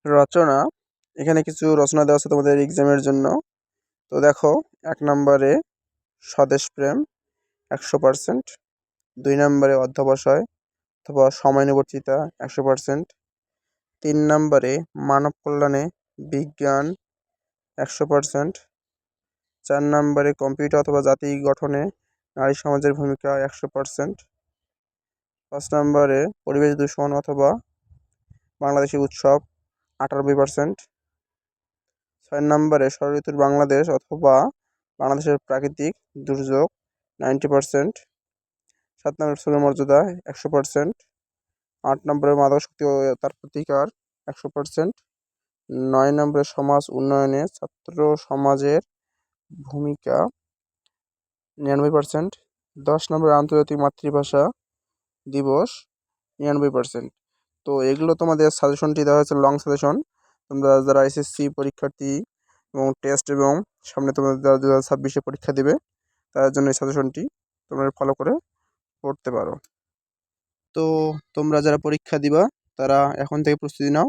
রচনা, এখানে কিছু রচনা দেওয়া আছে তোমাদের এক্সামের জন্য। তো দেখো, ১ নম্বরে স্বদেশপ্রেম ১০০%, ২ নম্বরে অধ্যবসায় অথবা সময়ানুবর্তিতা ১০০%, ৩ নম্বরে মানব কল্যাণে বিজ্ঞান ১০০%, ৪ নম্বরে কম্পিউটার অথবা জাতি গঠনে নারী সমাজের ভূমিকা ১০০%, ৫ নম্বরে পরিবেশ দূষণ অথবা বাংলাদেশী উৎসব ৯৮%, ৬ নম্বরে ষড়ঋতুর বাংলাদেশ অথবা বাংলাদেশের প্রাকৃতিক দুর্যোগ 90%, ৭ নম্বরে শ্রমের মর্যাদা ১০০%, ৮ নম্বরে মাদকাসক্তি ও তার প্রতিকার ১০০%, ৯ নম্বরে সমাজ উন্নয়নে ছাত্র সমাজের ভূমিকা ৯৯%, ১০ নম্বরে আন্তর্জাতিক মাতৃভাষা দিবস ৯৯%। তো এগুলো তোমাদের সাজেশনটি দেওয়া হয়েছে লং সাজেশন। তোমরা যারা এসএসসি পরীক্ষার্থী এবং টেস্ট এবং সামনে তোমাদের যারা ২০২৬-এ পরীক্ষা দেবে তাদের জন্য এই সাজেশনটি তোমরা ফলো করে পড়তে পারো। তো তোমরা যারা পরীক্ষা দিবা তারা এখন থেকে প্রস্তুতি নাও।